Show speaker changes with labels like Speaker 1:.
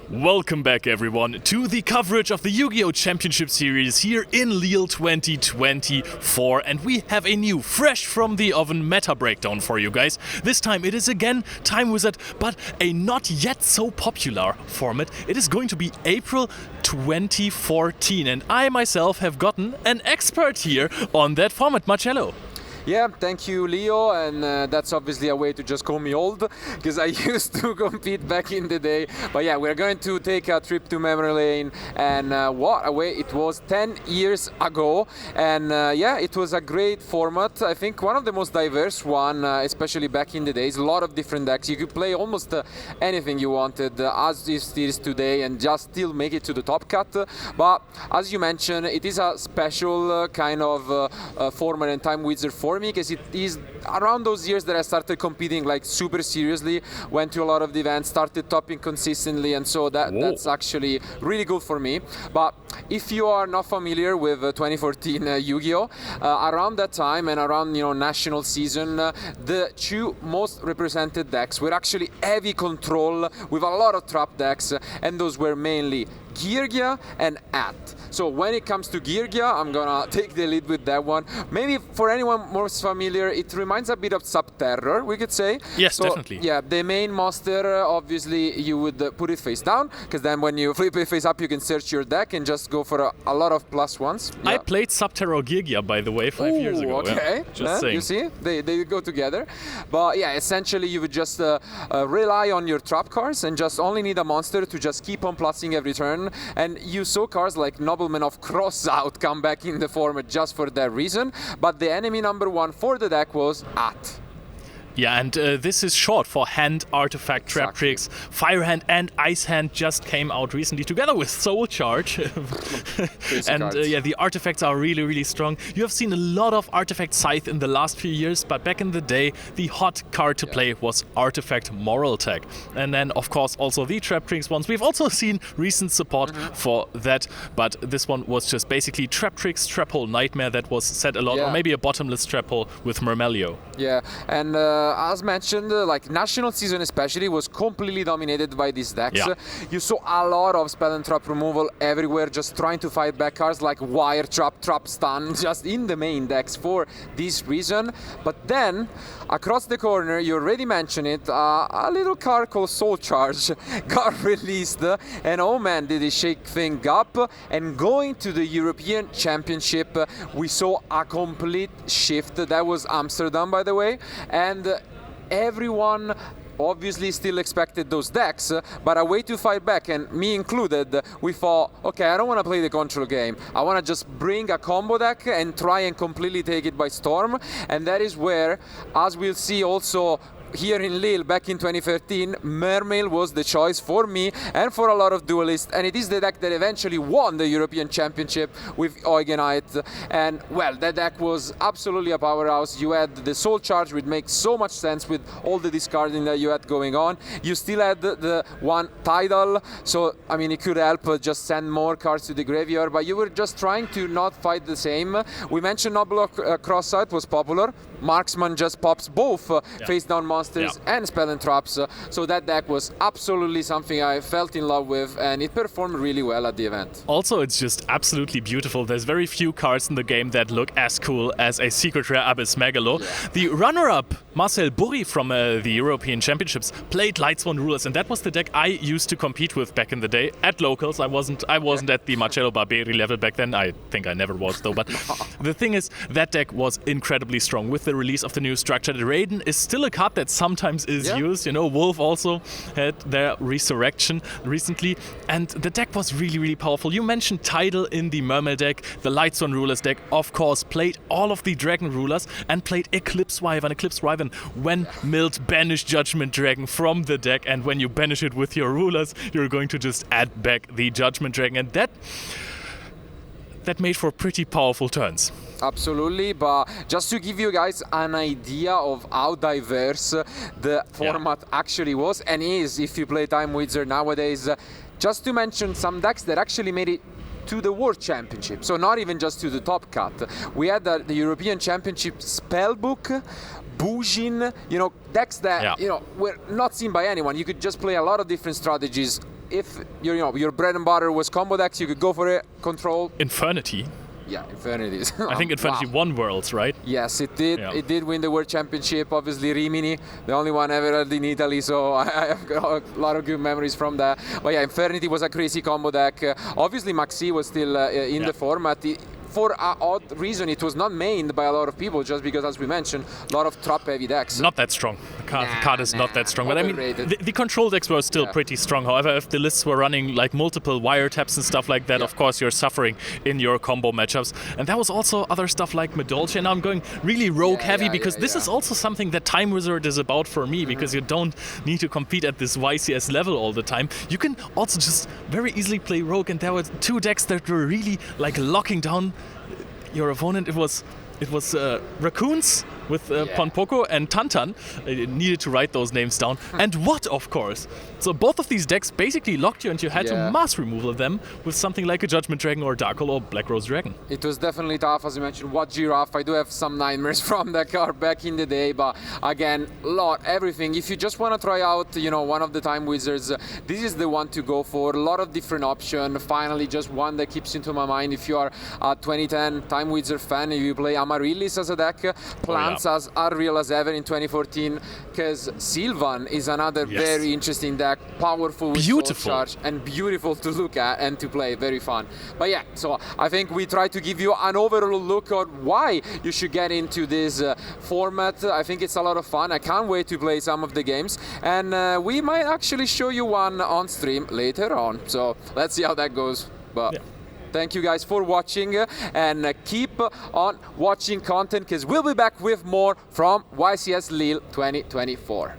Speaker 1: Welcome back, everyone, to the coverage of the Yu-Gi-Oh! Championship Series here in Lille 2024. And we have a new, fresh from the oven meta breakdown for you guys. This time it is again Time Wizard, but a not yet so popular format. It is going to be April 2014, and I myself have gotten an expert here on that format, Marcello.
Speaker 2: Yeah, thank you, Leo, and that's obviously a way to just call me old, because I used to compete back in the day. But yeah, we're going to take a trip to memory lane, and what a way it was 10 years ago. And yeah, it was a great format. I think one of the most diverse one, especially back in the days. A lot of different decks. You could play almost anything you wanted, as it is today, and just still make it to the top cut. But as you mentioned, it is a special kind of format and Time Wizard for me, because it is around those years that I started competing like super seriously, went to a lot of the events, started topping consistently, and so that's actually really good for me. But if you are not familiar with 2014 Yu-Gi-Oh, around that time and around national season, the two most represented decks were actually heavy control with a lot of trap decks, and those were mainly Geargia and At. So when it comes to Geargia, I'm gonna take the lead with that one. Maybe for anyone more familiar, it reminds a bit of Subterror, we could say.
Speaker 1: Yes,
Speaker 2: so,
Speaker 1: definitely.
Speaker 2: Yeah, the main monster, obviously you would put it face down, because then when you flip it face up, you can search your deck and just go for a lot of +1s. Yeah.
Speaker 1: I played Subterror Geargia, by the way, 5 years ago.
Speaker 2: Okay,
Speaker 1: yeah. Just saying.
Speaker 2: You see, they go together. But yeah, essentially you would just rely on your trap cards and just only need a monster to just keep on plussing every turn. And you saw cards like Nobleman of Crossout come back in the format just for that reason. But the enemy number one for the deck was At.
Speaker 1: Yeah, and this is short for Hand, Artifact, Trap
Speaker 2: Exactly.
Speaker 1: Tricks. Fire Hand and Ice Hand just came out recently together with Soul Charge. And yeah, the artifacts are really, really strong. You have seen a lot of Artifact Scythe in the last few years, but back in the day, the hot card to play was Artifact Moral Tech. And then, of course, also the Trap Tricks ones. We've also seen recent support for that, but this one was just basically Trap Tricks, Trap Hole Nightmare that was set a lot, or maybe a bottomless Trap Hole with Mermelio.
Speaker 2: Yeah, and as mentioned, like national season especially was completely dominated by these decks.
Speaker 1: Yeah.
Speaker 2: You saw a lot of spell and trap removal everywhere, just trying to fight back cards like Wire Trap, Trap Stun, just in the main decks for this reason. But then, across the corner, you already mentioned it, a little card called Soul Charge got released, and oh man, did it shake things up. And going to the European Championship, we saw a complete shift. That was Amsterdam, by the way, and everyone obviously still expected those decks, but a way to fight back, and me included, we thought, okay, I don't want to play the control game. I want to just bring a combo deck and try and completely take it by storm. And that is where, as we'll see also here in Lille back in 2013, Mermail was the choice for me and for a lot of duelists, and it is the deck that eventually won the European Championship with Eugenite. And well, that deck was absolutely a powerhouse. You had the Soul Charge, which makes so much sense with all the discarding that you had going on. You still had the one Tidal, so I mean it could help just send more cards to the graveyard, but you were just trying to not fight the same. We mentioned Noble Crossout was popular. Marksman just pops both face down monsters and spell and traps, so that deck was absolutely something I felt in love with, and it performed really well at the event.
Speaker 1: Also, it's just absolutely beautiful. There's very few cards in the game that look as cool as a Secret Rare Abyss Megalo. Yeah. The runner-up, Marcel Burri from the European Championships, played Lightsworn Rulers, and that was the deck I used to compete with back in the day at locals. I wasn't at the Marcello Barberi level back then. I think I never was though, but the thing is, that deck was incredibly strong. With the release of the new structure, the Raiden is still a card that sometimes is used. Wolf also had their resurrection recently, and the deck was really, really powerful. You mentioned Tidal in the Mermail deck. The Lightsworn Rulers deck, of course, played all of the Dragon Rulers and played Eclipse Wyvern. Eclipse Wyvern, when milled, banish Judgment Dragon from the deck, and when you banish it with your rulers, you're going to just add back the Judgment Dragon, and that made for pretty powerful turns.
Speaker 2: Absolutely, but just to give you guys an idea of how diverse the format actually was and is if you play Time Wizard nowadays, just to mention some decks that actually made it to the World Championship, so not even just to the top cut. We had the European Championship Spellbook, Bujin, decks that were not seen by anyone. You could just play a lot of different strategies if your bread and butter was combo decks, you could go for it. Control.
Speaker 1: Infernity.
Speaker 2: Yeah, Infinities.
Speaker 1: I think Infernity won Worlds, right?
Speaker 2: Yes, it did.
Speaker 1: Yeah.
Speaker 2: It did win the World Championship. Obviously, Rimini, the only one ever held in Italy, so I have got a lot of good memories from that. But yeah, Infernity was a crazy combo deck. Obviously, Maxi was still in the format. For an odd reason, it was not mained by a lot of people, just because, as we mentioned, a lot of trap-heavy decks.
Speaker 1: Not that strong. The card is not that strong. But I mean, the control decks were still pretty strong. However, if the lists were running like multiple wiretaps and stuff like that, of course, you're suffering in your combo matchups. And there was also other stuff like Medolce. And now I'm going really rogue-heavy because this is also something that Time Wizard is about for me, because you don't need to compete at this YCS level all the time. You can also just very easily play rogue, and there were two decks that were really like locking down your opponent. It was Raccoons with Ponpoko and Tantan. I needed to write those names down. And what, of course. So both of these decks basically locked you, and you had to mass removal them with something like a Judgment Dragon or Dark Hole or Black Rose Dragon.
Speaker 2: It was definitely tough, as you mentioned. What Giraffe? I do have some nightmares from that card back in the day, but again, everything. If you just want to try out, one of the Time Wizards, this is the one to go for. A lot of different options. Finally, just one that keeps into my mind. If you are a 2010 Time Wizard fan, if you play Amaryllis as a deck, Plants as unreal as ever in 2014, because Sylvan is another very interesting deck, powerful with Soul Charge, and beautiful to look at and to play, very fun. But yeah, so I think we try to give you an overall look at why you should get into this format. I think it's a lot of fun. I can't wait to play some of the games, and we might actually show you one on stream later on, so let's see how that goes. But thank you guys for watching, and keep on watching content, because we'll be back with more from YCS Lille 2024.